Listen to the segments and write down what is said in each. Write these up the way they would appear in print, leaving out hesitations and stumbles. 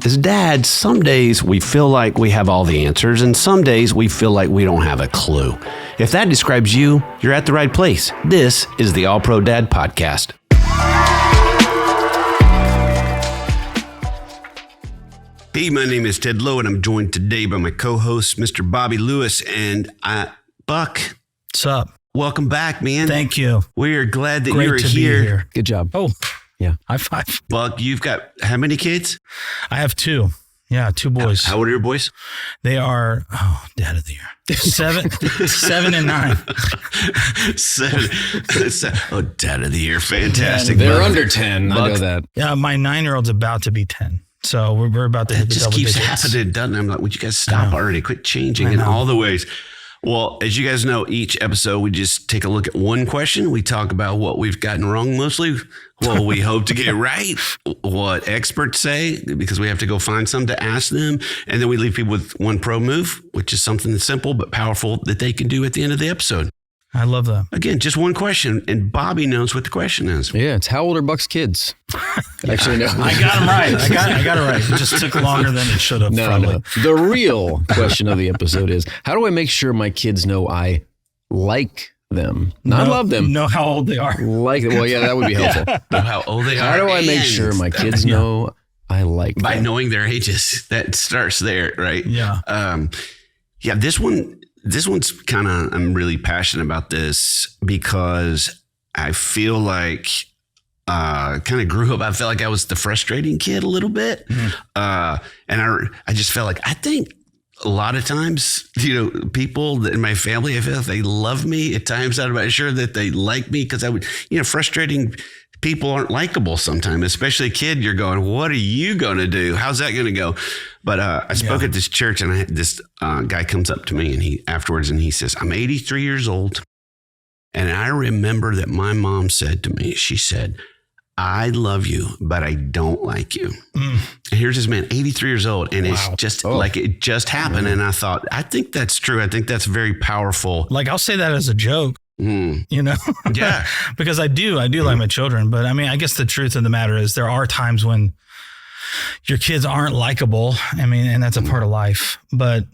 As dads, some days we feel like we have all the answers, and some days we feel like we don't have a clue. If that describes you, you're at the right place. This is the All Pro Dad Podcast. Hey, my name is Ted Lowe, and I'm joined today by my co-host, Mr. Bobby Lewis. And Buck. What's up? Welcome back, man. Thank you. We are glad that Great you're to here. be here. Good job. Oh, yeah. High five. Buck, you've got how many kids? I have two. Yeah, two boys. How old are your boys? They are, dad of the year. 7 and 9. Dad of the year. Fantastic. They're under 10. Buck. I know that. Yeah, my 9-year-old's about to be 10. So we're about to hit the double digits. It just keeps happening, doesn't it? I'm like, would you guys stop already? Quit changing in all the ways. Well, as you guys know, each episode, we just take a look at one question. We talk about what we've gotten wrong mostly, what we hope to get right, what experts say, because we have to go find some to ask them. And then we leave people with one pro move, which is something that's simple but powerful that they can do at the end of the episode. I love that. Again, just one question, and Bobby knows what the question is. Yeah, it's how old are Buck's kids? Actually, no. I got them right. I got it right. It just took longer than it should have. No. The real question of the episode is, how do I make sure my kids know I like them? Not love them. Know how old they are. Well, yeah, that would be helpful. Know how old they are. How do I make sure my kids know I like them? By knowing their ages. That starts there, right? Yeah. This one's kind of, I'm really passionate about this because I feel like kind of grew up. I felt like I was the frustrating kid a little bit. Mm-hmm. And I just felt like, I think a lot of times, people in my family, I feel like they love me. At times I'm not sure that they like me because frustrating people aren't likable sometimes, especially a kid. You're going, what are you going to do? How's that going to go? But I spoke at this church, and this guy comes up to me and he says, I'm 83 years old. And I remember that my mom said to me, she said, I love you, but I don't like you. And here's this man, 83 years old. And it's just like it just happened. And I thought, I think that's true. I think that's very powerful. Like, I'll say that as a joke. Yeah, because I do like my children, but I mean, I guess the truth of the matter is there are times when your kids aren't likable. I mean, and that's a part of life, but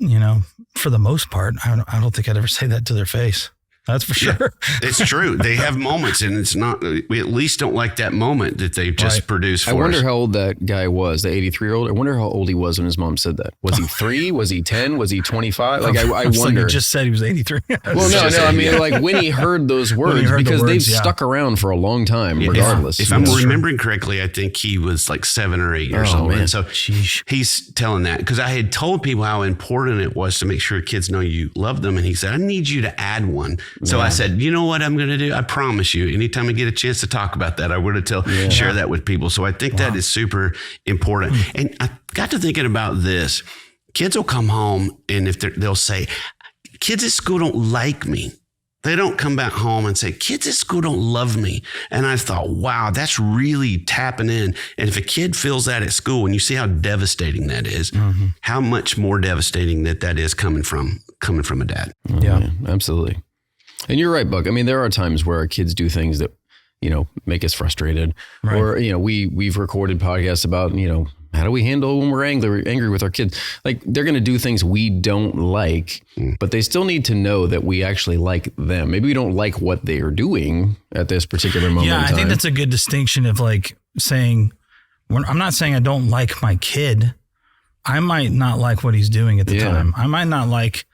for the most part, I don't think I'd ever say that to their face. That's for sure. Yeah, it's true. They have moments, and it's not, we at least don't like that moment that they've just produced for us. I wonder how old that guy was, the 83-year-old. I wonder how old he was when his mom said that. Was he 3? Was he 10? Was he 25? Like, I wonder. Like you just said he was 83. Well, no. I mean, like when he heard those words, because they've stuck around for a long time, regardless. If I'm remembering correctly, I think he was like 7 or 8 years old. Man. And so he's telling that because I had told people how important it was to make sure kids know you love them. And he said, I need you to add one. So I said, you know what I'm going to do? I promise you, anytime I get a chance to talk about that, I would share that with people. So I think that is super important. And I got to thinking about this. Kids will come home and they'll say, kids at school don't like me. They don't come back home and say, kids at school don't love me. And I thought, wow, that's really tapping in. And if a kid feels that at school, and you see how devastating that is, how much more devastating that is coming from a dad. Yeah, absolutely. And you're right, Buck. I mean, there are times where our kids do things that, make us frustrated. Right. Or, we've recorded podcasts about, how do we handle when we're angry with our kids? Like, they're going to do things we don't like, but they still need to know that we actually like them. Maybe we don't like what they are doing at this particular moment in time. I think that's a good distinction of like saying, I'm not saying I don't like my kid. I might not like what he's doing at the time. I might not like...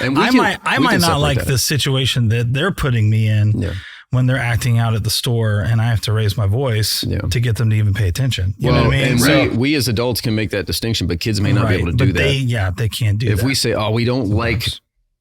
I might not like the situation that they're putting me in when they're acting out at the store and I have to raise my voice to get them to even pay attention. You know what I mean? And we as adults can make that distinction, but kids may not be able to do that. They can't do that. If we say, we don't like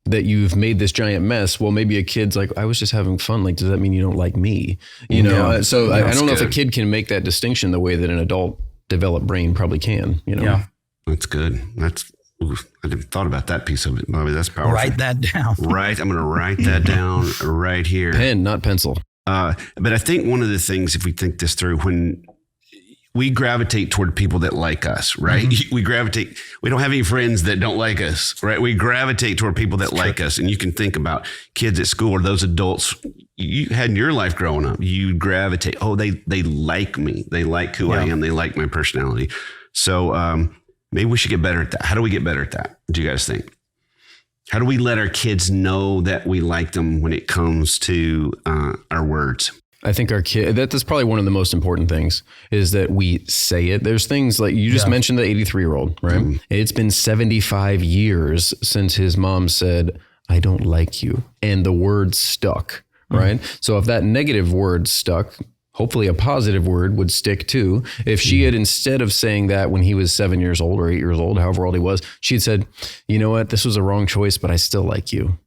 that you've made this giant mess, well, maybe a kid's like, I was just having fun. Like, does that mean you don't like me? So I don't know if a kid can make that distinction the way that an adult developed brain probably can. Yeah, that's good. I didn't thought about that piece of it, Bobby. That's powerful. Write that down. Right. I'm going to write that down right here. Pen, not pencil. But I think one of the things, if we think this through, when we gravitate toward people that like us, right? Mm-hmm. We don't have any friends that don't like us, right? We gravitate toward people that like us. And you can think about kids at school or those adults you had in your life growing up. You gravitate, they like me. They like who I am. They like my personality. So maybe we should get better at that. How do we get better at that? Do you guys think? How do we let our kids know that we like them when it comes to our words? I think our kid, that's probably one of the most important things, is that we say it. There's things like you just mentioned the 83-year-old, right? Mm. It's been 75 years since his mom said, I don't like you. And the word stuck, right? So if that negative word stuck, hopefully a positive word would stick too. If she had, instead of saying that when he was 7 years old or 8 years old, however old he was, she had said, you know what, this was a wrong choice, but I still like you.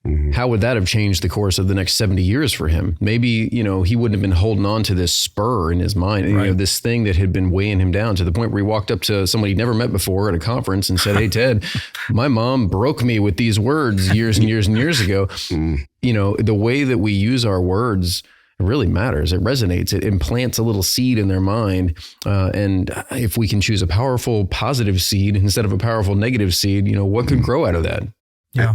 Mm-hmm. How would that have changed the course of the next 70 years for him? Maybe, he wouldn't have been holding on to this spur in his mind, right. This thing that had been weighing him down to the point where he walked up to somebody he'd never met before at a conference and said, hey, Ted, my mom broke me with these words years and years and years ago. The way that we use our words really matters. It resonates. It implants a little seed in their mind. And if we can choose a powerful, positive seed instead of a powerful, negative seed, what could grow out of that? Yeah.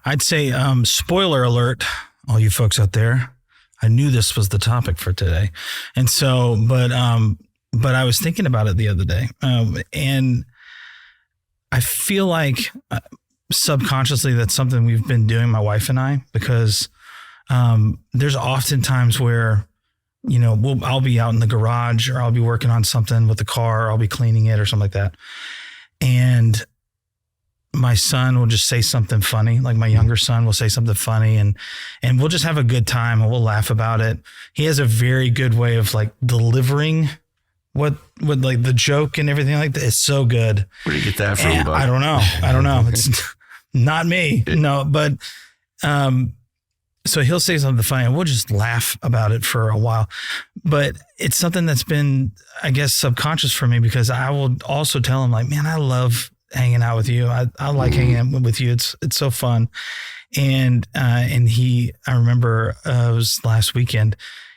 I'd say, spoiler alert, all you folks out there, I knew this was the topic for today. And so, but I was thinking about it the other day. And I feel like subconsciously that's something we've been doing, my wife and I, because there's often times where, I'll be out in the garage or I'll be working on something with the car, or I'll be cleaning it or something like that. And my son will just say something funny, like my younger son will say something funny and we'll just have a good time and we'll laugh about it. He has a very good way of like delivering what like the joke and everything like that. It's so good. Where do you get that from, Buck? I don't know. It's not me. No, but, so he'll say something funny and we'll just laugh about it for a while, but it's something that's been, I guess, subconscious for me because I will also tell him like, man, I love hanging out with you. I like hanging out with you. It's so fun. And I remember it was last weekend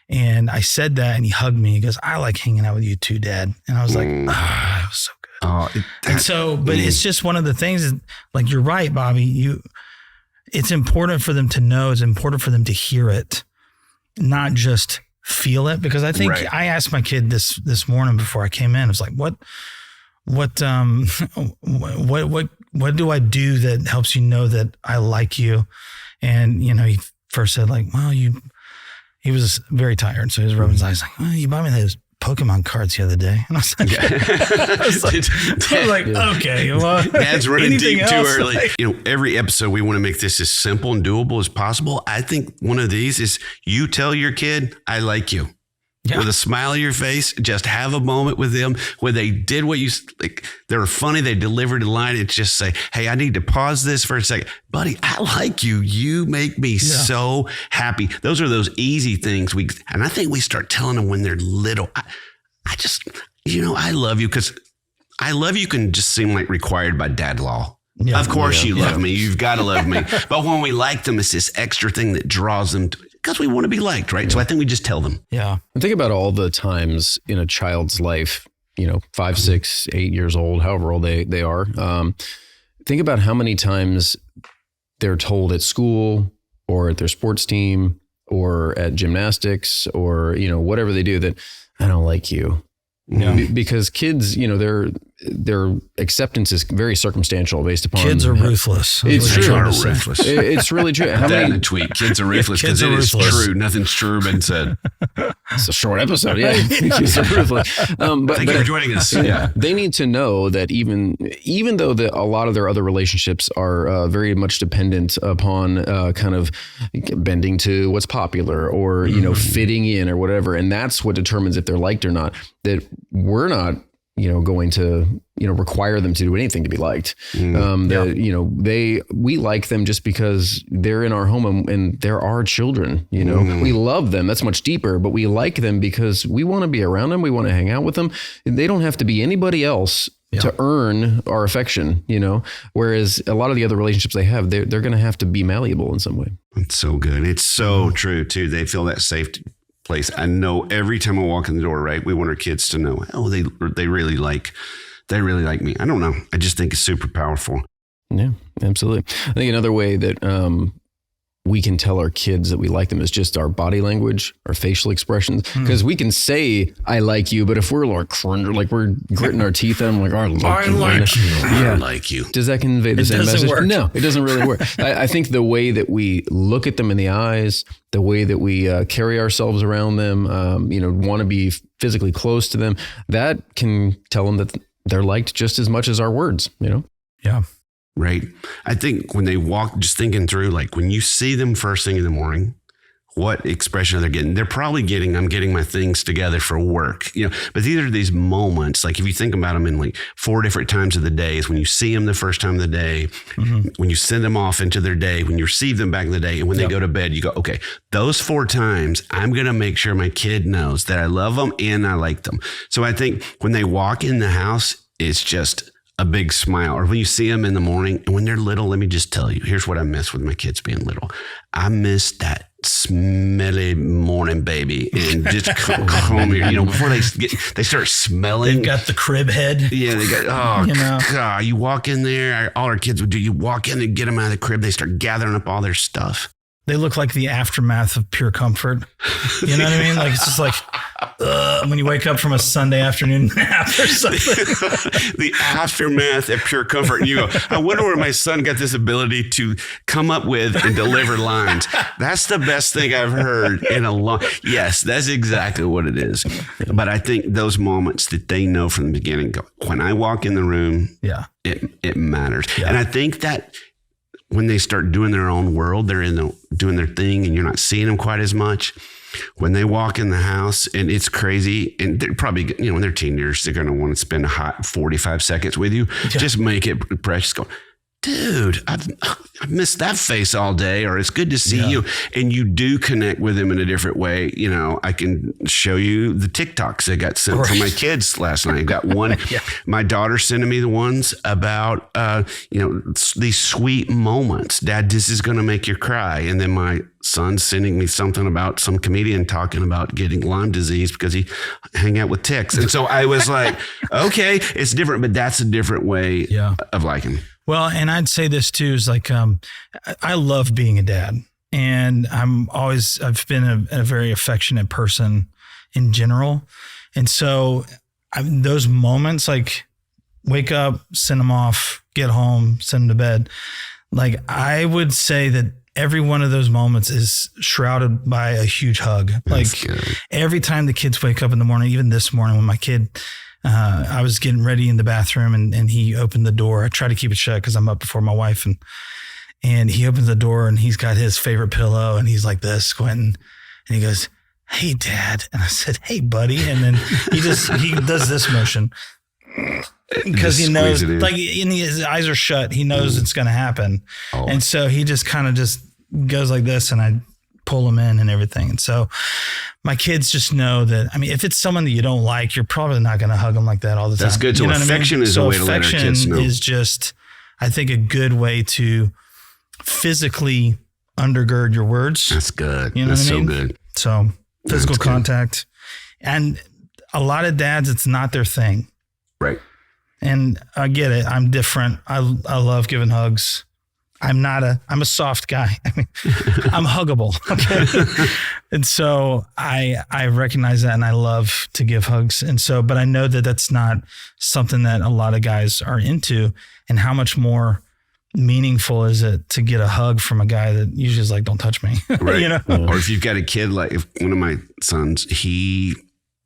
and I said that and he hugged me. He goes, I like hanging out with you too, Dad. And I was like, that was so good. And so, but it's just one of the things like, you're right, Bobby, it's important for them to know, it's important for them to hear it, not just feel it. Because I think I asked my kid this morning before I came in, I was like, what do I do that helps you know that I like you? And, he first said like, well, he was very tired. So he was rubbing his eyes like, well, you bought me those Pokemon cards the other day. And I was like, okay, well, Dad's running deep too early. Every episode we want to make this as simple and doable as possible. I think one of these is you tell your kid, I like you. Yeah. With a smile on your face, just have a moment with them where they did what you like. They were funny. They delivered a line. It's just say, hey, I need to pause this for a second. Buddy, I like you. You make me so happy. Those are those easy things. And I think we start telling them when they're little. I just, I love you because I love you can just seem like required by dad law. Yeah, of course you love me. You've got to love me. But when we like them, it's this extra thing that draws them because we want to be liked, right? So I think we just tell them. Yeah. And think about all the times in a child's life, 5, 6, 8 years old, however old they are. Think about how many times they're told at school or at their sports team or at gymnastics or, whatever they do that I don't like you. Yeah. Because kids, their acceptance is very circumstantial based upon kids are ruthless. It's true. Ruthless. It's really true. How many tweet? Kids are ruthless because it is true. Nothing's true been said. It's a short episode. Yeah, kids are ruthless. Thank you for joining us. Yeah, they need to know that even though a lot of their other relationships are very much dependent upon kind of bending to what's popular or fitting in or whatever, and that's what determines if they're liked or not. That we're not, going to, require them to do anything to be liked. We like them just because they're in our home and they're our children. We love them. That's much deeper, but we like them because we want to be around them. We want to hang out with them. They don't have to be anybody else to earn our affection, whereas a lot of the other relationships they have, they're going to have to be malleable in some way. It's so good. It's so true too. They feel that safety place. I know every time I walk in the door, right, we want our kids to know, they really like me. I don't know. I just think it's super powerful. Yeah, absolutely. I think another way that we can tell our kids that we like them is just our body language, our facial expressions. Because we can say, I like you, but if we're like we're gritting our teeth and I'm like, I like you. Does that convey the same message? Work. No, it doesn't really work. I think the way that we look at them in the eyes, the way that we carry ourselves around them, want to be physically close to them, that can tell them that they're liked just as much as our words, Yeah. Right. I think when they walk, just thinking through, like when you see them first thing in the morning, what expression are they getting? They're probably getting, I'm getting my things together for work, but these are these moments. Like if you think about them in like 4 different times of the day, is when you see them the first time of the day, when you send them off into their day, when you receive them back in the day, and when they go to bed, you go, okay, those 4 times, I'm going to make sure my kid knows that I love them and I like them. So I think when they walk in the house, it's just a big smile. Or when you see them in the morning, and when they're little, let me just tell you, here's what I miss with my kids being little. I miss that smelly morning baby and just comb here, before they start smelling. They've got the crib head. Yeah, they got, God, you walk in there, all our kids would do, you walk in and get them out of the crib, they start gathering up all their stuff. They look like the aftermath of Pure Comfort. You know what I mean? Like, it's just like, when you wake up from a Sunday afternoon nap or something. The aftermath of Pure Comfort. And you go, I wonder where my son got this ability to come up with and deliver lines. That's the best thing I've heard in a long. Yes, that's exactly what it is. But I think those moments that they know from the beginning, go, when I walk in the room, it matters. Yeah. And I think that when they start doing their own world, they're doing their thing and you're not seeing them quite as much. When they walk in the house and it's crazy, and they're probably, when they're teenagers, they're going to want to spend a hot 45 seconds with you. Yeah. Just make it precious. Go, dude, I've missed that face all day, or it's good to see you. And you do connect with them in a different way. I can show you the TikToks that got sent from my kids last night. I got one, my daughter sending me the ones about, these sweet moments. Dad, this is going to make you cry. And then my son sending me something about some comedian talking about getting Lyme disease because he hang out with ticks. And so I was like, okay, it's different, but that's a different way of liking. Well, and I'd say this too, is like, I love being a dad, and I've been a very affectionate person in general. And so those moments, like wake up, send them off, get home, send them to bed. Like I would say that every one of those moments is shrouded by a huge hug. Like every time the kids wake up in the morning, even this morning when my kid, I was getting ready in the bathroom and he opened the door. I try to keep it shut because I'm up before my wife, and he opens the door and he's got his favorite pillow and he's like this, squinting, and he goes, "Hey, Dad." And I said, "Hey, buddy." And then he does this motion because he knows, like, his eyes are shut. He knows it's going to happen. Oh. And so he just kind of just goes like this, and I pull him in and everything. And so my kids just know that, if it's someone that you don't like, you're probably not going to hug them like that all the time. That's good. So affection is a way to let our kids know. Affection is just, I think, a good way to physically undergird your words. That's good. That's so good. So physical contact. And a lot of dads, it's not their thing. Right. And I get it. I'm different. I love giving hugs. I'm a soft guy. I'm huggable. Okay. And so I recognize that, and I love to give hugs. And so, but I know that that's not something that a lot of guys are into. And how much more meaningful is it to get a hug from a guy that usually is like, "Don't touch me." Right. Or if you've got a kid, like if one of my sons, he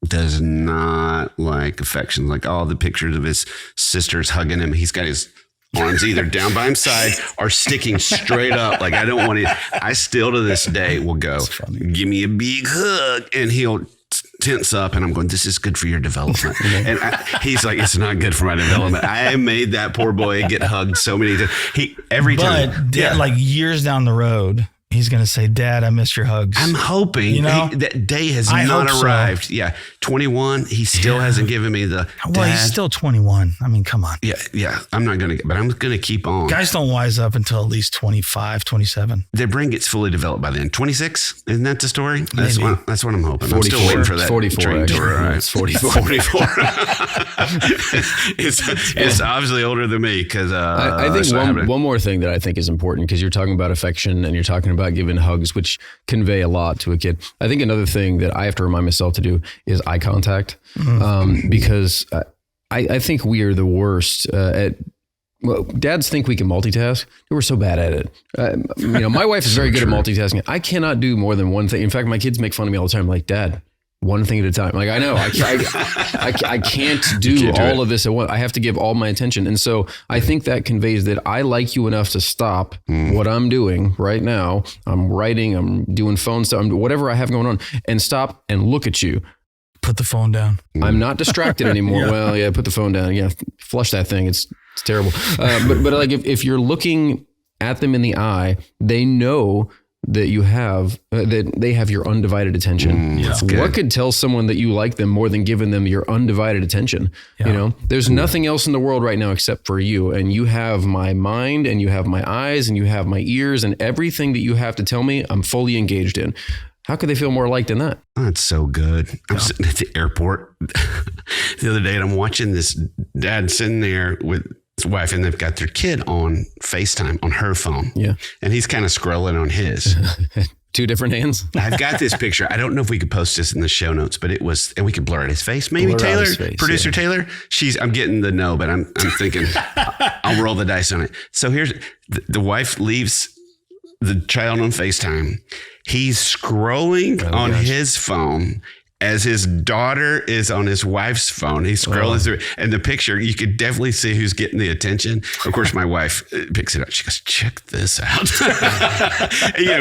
does not like affection. Like all the pictures of his sisters hugging him, he's got his arms either down by his side or sticking straight up. Like, I don't want it. I still to this day will go, "Give me a big hug." And he'll tense up, and I'm going, "This is good for your development." And he's like, "It's not good for my development." I made that poor boy get hugged so many times. Every time. But like years down the road, he's going to say, "Dad, I miss your hugs." I'm hoping that day has not arrived. So. Yeah. 21. He still hasn't given me the. Well, he's still 21. Come on. Yeah. I'm not going to, but I'm going to keep on. Guys don't wise up until at least 25, 27. Their brain gets fully developed by then. 26. Isn't that the story? That's what I'm hoping. 44, I'm still waiting for that. 44. Right. It's 44. 44. It's obviously older than me because I think one more thing that I think is important, because you're talking about affection and you're talking about about giving hugs, which convey a lot to a kid. I think another thing that I have to remind myself to do is eye contact, because I think we are the worst at. Well, dads think we can multitask. We're so bad at it. My wife is very good at multitasking. I cannot do more than one thing. In fact, my kids make fun of me all the time. Like, Dad, one thing at a time. Like, I know I can't do all of this at once. I have to give all my attention. And so I think that conveys that I like you enough to stop what I'm doing right now. I'm writing, I'm doing phone stuff, whatever I have going on, and stop and look at you. Put the phone down. I'm not distracted anymore. Well, yeah, put the phone down. Yeah, flush that thing. It's terrible. But like if you're looking at them in the eye, they know that you have that they have your undivided attention. What could tell someone that you like them more than giving them your undivided attention? There's nothing else in the world right now except for you, and you have my mind, and you have my eyes, and you have my ears, and everything that you have to tell me, I'm fully engaged in. How could they feel more liked than that? Oh, that's so good. I'm sitting at the airport the other day, and I'm watching this dad sitting there with his wife, and they've got their kid on FaceTime on her phone. Yeah. And he's kind of scrolling on his. Two different hands. I've got this picture. I don't know if we could post this in the show notes, but it was, and we could blur out his face. Maybe Taylor, producer Taylor. I'm getting the no, but I'm thinking I'll roll the dice on it. So here's the wife leaves the child on FaceTime. He's scrolling on his phone as his daughter is on his wife's phone. He's scrolling through, and the picture, you could definitely see who's getting the attention. Of course, my wife picks it up. She goes, check this out.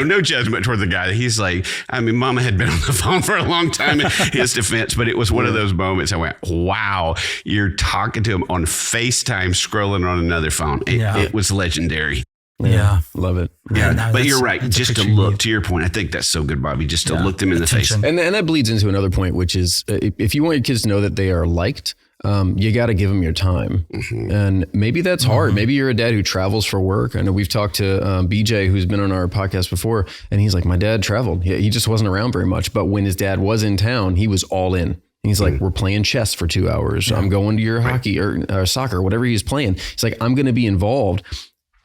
No judgment toward the guy. He's like, Mama had been on the phone for a long time in his defense, but it was one of those moments I went, wow, you're talking to him on FaceTime, scrolling on another phone. It was legendary. Yeah. Love it. Yeah. But you're right. Just to look, to your point, I think that's so good, Bobby, just to look them in the face. And that bleeds into another point, which is if you want your kids to know that they are liked, you got to give them your time. And maybe that's hard. Maybe you're a dad who travels for work. I know we've talked to BJ, who's been on our podcast before, and he's like, my dad traveled. He just wasn't around very much. But when his dad was in town, he was all in. He's like, we're playing chess for 2 hours. I'm going to your hockey or soccer, whatever he's playing. He's like, I'm going to be involved.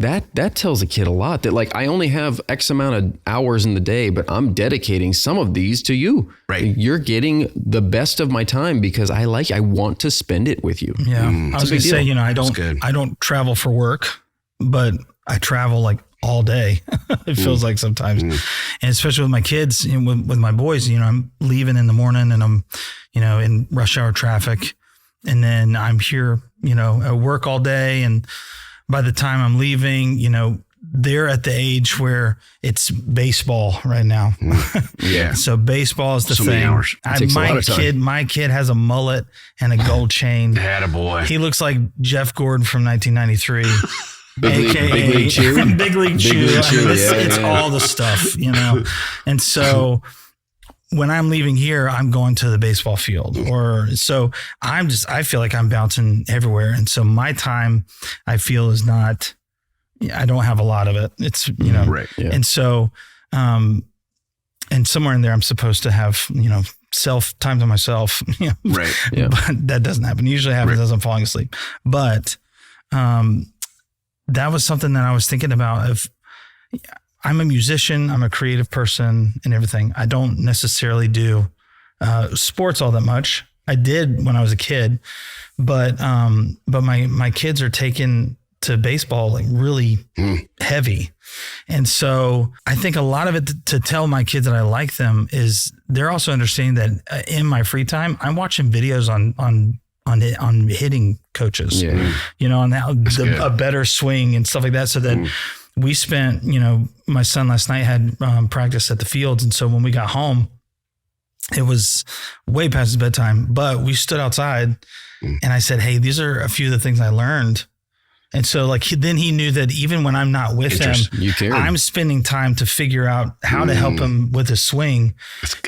That tells a kid a lot, that like, I only have X amount of hours in the day, but I'm dedicating some of these to you. Right. You're getting the best of my time because I want to spend it with you. Yeah. I was going to say, I don't travel for work, but I travel like all day. It feels like sometimes, and especially with my kids, with my boys, I'm leaving in the morning and I'm, in rush hour traffic, and then I'm here, at work all day, and by the time I'm leaving, they're at the age where it's baseball right now. Yeah. So baseball is the thing. Many hours. My kid has a mullet and a gold chain. Attaboy. He looks like Jeff Gordon from 1993. Big League Chew. Big League Chew. It's all the stuff, And so when I'm leaving here, I'm going to the baseball field, I feel like I'm bouncing everywhere. And so my time, I feel, is not, I don't have a lot of it. It's, right. Yeah. And so, and somewhere in there, I'm supposed to have, time to myself, right. Yeah. But that doesn't happen. It usually happens as I'm falling asleep. But, that was something that I was thinking about. I'm a musician, I'm a creative person and everything. I don't necessarily do sports all that much. I did when I was a kid, but my kids are taken to baseball like really heavy. And so I think a lot of it to tell my kids that I like them is they're also understanding that in my free time, I'm watching videos on hitting coaches, on a better swing and stuff like that, so that we spent, my son last night had practice at the fields. And so when we got home, it was way past his bedtime, but we stood outside and I said, hey, these are a few of the things I learned. And so then he knew that even when I'm not with him, I'm spending time to figure out how to help him with his swing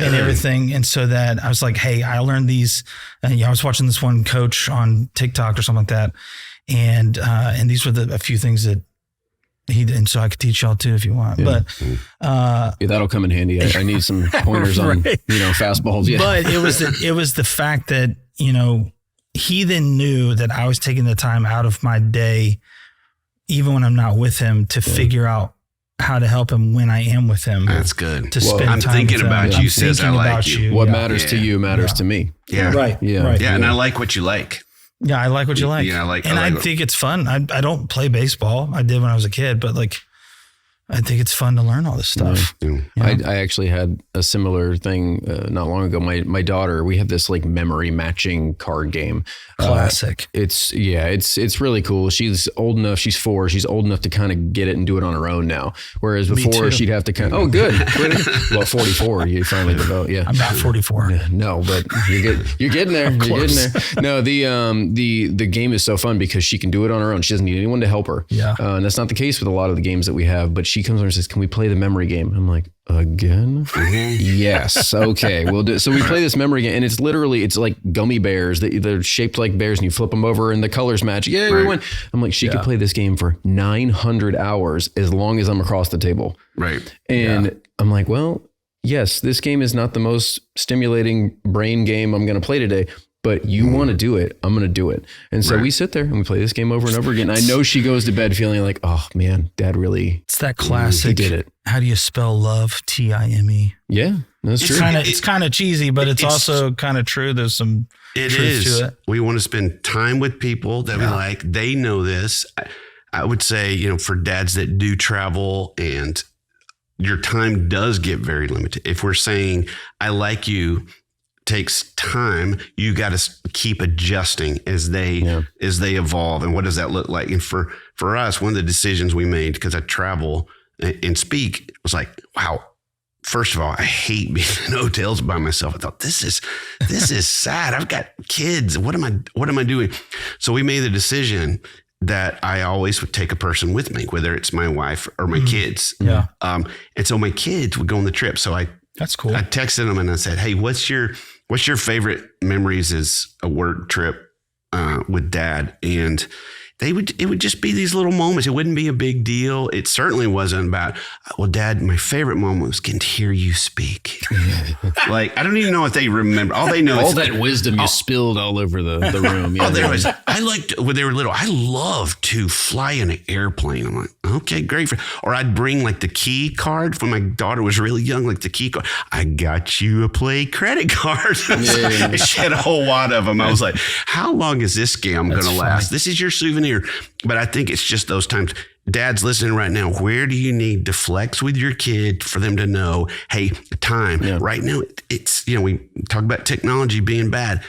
and everything. And so that I was like, hey, I learned these. I was watching this one coach on TikTok or something like that. And these were a few things that and so I could teach y'all too if you want, but that'll come in handy. I need some pointers on fastballs. Yeah. But it was the fact that he then knew that I was taking the time out of my day, even when I'm not with him, to figure out how to help him when I am with him. That's good. To spend I'm time thinking with about him. you, says I like you. What matters to you matters to me. Yeah. Right. Yeah. Right. Yeah. And I like what you like. Yeah. I like what you like. Yeah. I think it's fun. I don't play baseball. I did when I was a kid, but like, I think it's fun to learn all this stuff. Yeah. I actually had a similar thing not long ago. My daughter, we have this like memory matching card game. Classic. It's really cool. She's old enough. She's 4. She's old enough to kind of get it and do it on her own now. Whereas before she'd have to oh, good. Well, 44, you finally develop. Yeah. I'm not 44. Yeah, no, but you're getting there. You're getting there. No, the game is so fun because she can do it on her own. She doesn't need anyone to help her. Yeah. And that's not the case with a lot of the games that we have, but she comes over and says, "Can we play the memory game?" I'm like, "Again?" Yes. Okay. We'll do. So we play this memory game, and it's like gummy bears. They're shaped like bears, and you flip them over, and the colors match. Yeah, we win. I'm like, she could play this game for 900 hours as long as I'm across the table. Right. And I'm like, well, yes, this game is not the most stimulating brain game I'm going to play today. But you want to do it, I'm going to do it. And so we sit there and we play this game over and over again. I know she goes to bed feeling like, oh man, Dad really. It's that classic. He did it. How do you spell love? Time. Yeah, that's true. It's kind of cheesy, but it's also kind of true. There's some truth to it. We want to spend time with people that we like. They know this. I would say, for dads that do travel and your time does get very limited. If we're saying, I like you, takes time, you got to keep adjusting as they evolve. And what does that look like? And for us, one of the decisions we made, because I travel and speak, was like, wow, first of all, I hate being in hotels by myself. I thought this is sad. I've got kids. What am I doing? So we made the decision that I always would take a person with me, whether it's my wife or my kids. Yeah. And so my kids would go on the trip. So that's cool. I texted them and I said, hey, what's your favorite memories as a work trip with Dad? And it would just be these little moments. It wouldn't be a big deal. It certainly wasn't about, well, Dad, my favorite moment was getting to hear you speak. Like, I don't even know if they remember. All they know is that wisdom you spilled all over the room. Yeah, when they were little, I loved to fly in an airplane. I'm like, okay, great. Or I'd bring like the key card when my daughter was really young, like the key card. I got you a Play credit card. Yeah. She had a whole wad of them. I was like, how long is this scam going to last? This is your souvenir. But I think it's just those times. Dads listening right now, where do you need to flex with your kid for them to know, hey, time right now, it's, we talk about technology being bad.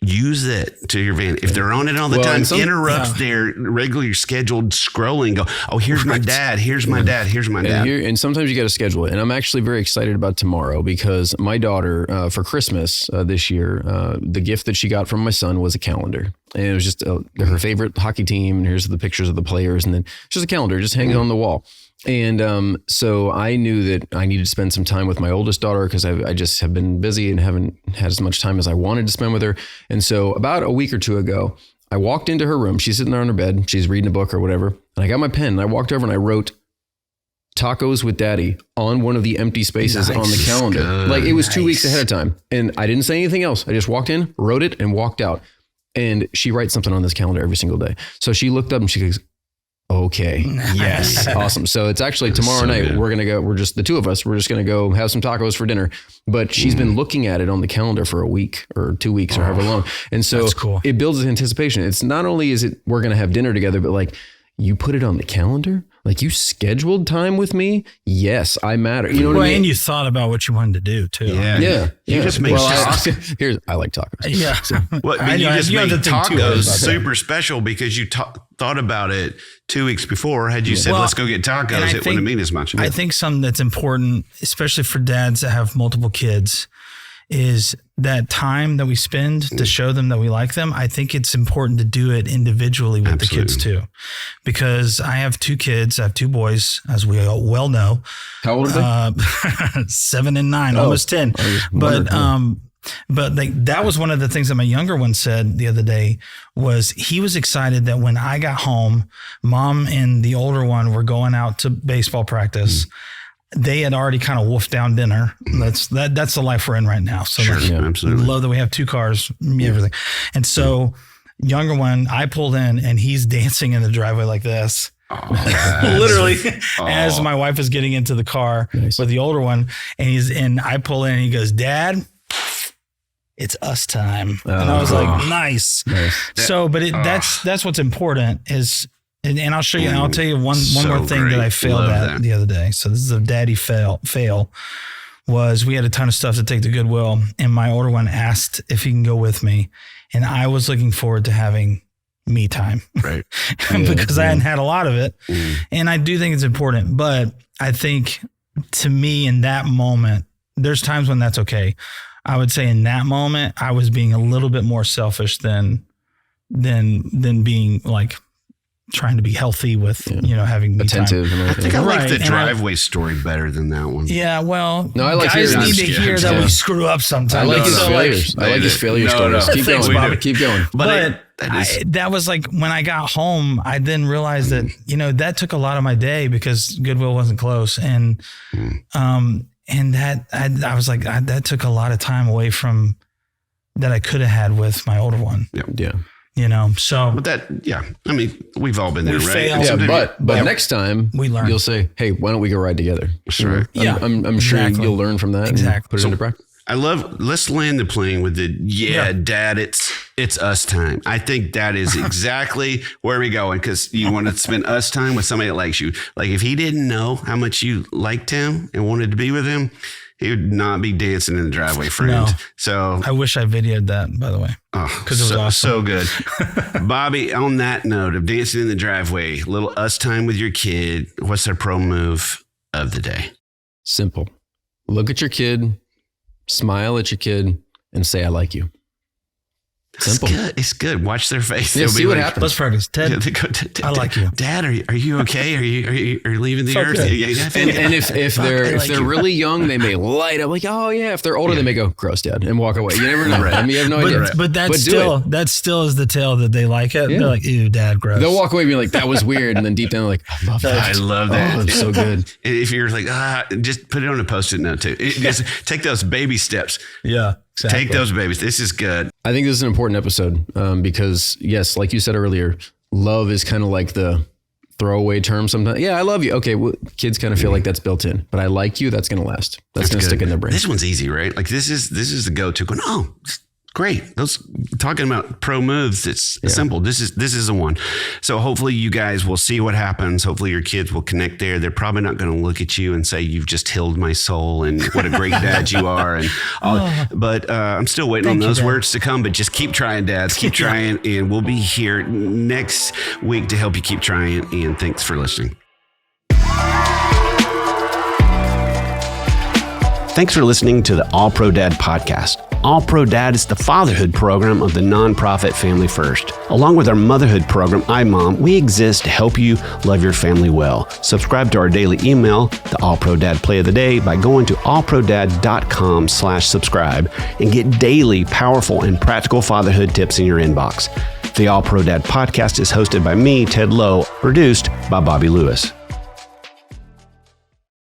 Use it to your advantage. If they're on it all the time, interrupt their regularly scheduled scrolling. Go, oh, here's my dad. Here's my dad. Here's my dad. And sometimes you got to schedule it. And I'm actually very excited about tomorrow because my daughter, for Christmas this year, the gift that she got from my son was a calendar. And it was just her favorite hockey team. And here's the pictures of the players. And then just a calendar, just hanging on the wall. And so I knew that I needed to spend some time with my oldest daughter because I just have been busy and haven't had as much time as I wanted to spend with her. And so about a week or two ago, I walked into her room. She's sitting there on her bed. She's reading a book or whatever. And I got my pen and I walked over and I wrote tacos with Daddy on one of the empty spaces on the calendar. Good. Like it was 2 weeks ahead of time. And I didn't say anything else. I just walked in, wrote it and walked out. And she writes something on this calendar every single day. So she looked up and she goes, okay. Yes. Awesome. So it's actually tomorrow night. Good. We're going to go, we're just the two of us. We're just going to go have some tacos for dinner. But she's been looking at it on the calendar for a week or 2 weeks or however long. And so it builds anticipation. It's not only is it, we're going to have dinner together, but like you put it on the calendar, like you scheduled time with me. Yes, I matter. You know what I mean? And you thought about what you wanted to do too. Yeah. You just make I like tacos. Yeah. So, you just made tacos super special because you thought about it 2 weeks before. Had you said, let's go get tacos, it wouldn't mean as much. I think something that's important, especially for dads that have multiple kids, is that time that we spend to show them that we like them. I think it's important to do it individually with the kids too, because I have 2 kids. I have 2 boys, as we all well know. How old are they? 7 and 9, almost 10. But that was one of the things that my younger one said the other day was he was excited that when I got home, Mom and the older one were going out to baseball practice. They had already kind of wolfed down dinner. That's the life we're in right now. So absolutely. Love that we have 2 cars, everything. And so younger one, I pulled in and he's dancing in the driveway like this. Literally, as my wife is getting into the car with the older one, and I pull in and he goes, "Dad, it's us time." And I was like, nice. So, but that's what's important is, and I'll show you, and I'll tell you one more thing that I failed at the other day. So this is a daddy fail was we had a ton of stuff to take to Goodwill, and my older one asked if he can go with me. And I was looking forward to having me time, right? Because I hadn't had a lot of it. And I do think it's important, but I think to me in that moment, there's times when that's okay. I would say in that moment, I was being a little bit more selfish than being like trying to be healthy with, having me attentive. Time. I think I like the driveway story better than that one. Yeah, well, no, I like guys need to hear that we screw up sometimes. I like his failures. I like his failure stories. Keep going, Bobby. Keep going. But that was like when I got home, I then realized that, that took a lot of my day because Goodwill wasn't close. And, that I was like, that took a lot of time away from that I could have had with my older one. Yeah. So. But I mean, we've all been there, right? Yeah, but next time we learn. You'll say, "Hey, why don't we go ride together?" Sure. Yeah. I'm sure you'll learn from that. Exactly. And put it into practice. Let's land the plane with Dad, it's us time. I think that is exactly where we're going, because you want to spend us time with somebody that likes you. Like if he didn't know how much you liked him and wanted to be with him, he would not be dancing in the driveway, friend. No. So I wish I videoed that, by the way. Because it was awesome. So good. Bobby, on that note of dancing in the driveway, little us time with your kid, what's their pro move of the day? Simple. Look at your kid, smile at your kid, and say, "I like you." Simple. It's good. Watch their face. Yeah, see what happens. Let's practice. Ted, I like you. Dad, are you okay? Are you leaving the earth? And if they're really young, they may light up like, "Oh yeah." If they're older, they may go, "Gross, Dad," and walk away. You never know. Right. I mean, you have no idea. But that still is the tale that they like it. Yeah. They're like, "Ew, Dad, gross." They'll walk away being like, "That was weird," and then deep down, they're like, "I love that. I love that. Oh, it's so good." If you're like, just put it on a Post-it note too. Just take those baby steps. Yeah. Exactly. Take those babies. This is good. I think this is an important episode because, yes, like you said earlier, love is kind of like the throwaway term sometimes. Yeah, I love you. Okay, well, kids kind of feel like that's built in, but I like you. That's going to last. That's going to stick in their brain. This one's easy, right? Like this is the go-to. Going, oh, great. Those talking about pro moves. It's simple. This is the one. So hopefully you guys will see what happens. Hopefully your kids will connect there. They're probably not going to look at you and say, "You've just healed my soul and what a great dad you are." And but I'm still waiting on those words to come. But just keep trying, dads. Keep trying, and we'll be here next week to help you keep trying. And thanks for listening. Thanks for listening to the All Pro Dad podcast. All Pro Dad is the fatherhood program of the nonprofit Family First. Along with our motherhood program, iMom, we exist to help you love your family well. Subscribe to our daily email, the All Pro Dad Play of the Day, by going to allprodad.com/subscribe and get daily powerful and practical fatherhood tips in your inbox. The All Pro Dad podcast is hosted by me, Ted Lowe, produced by Bobby Lewis.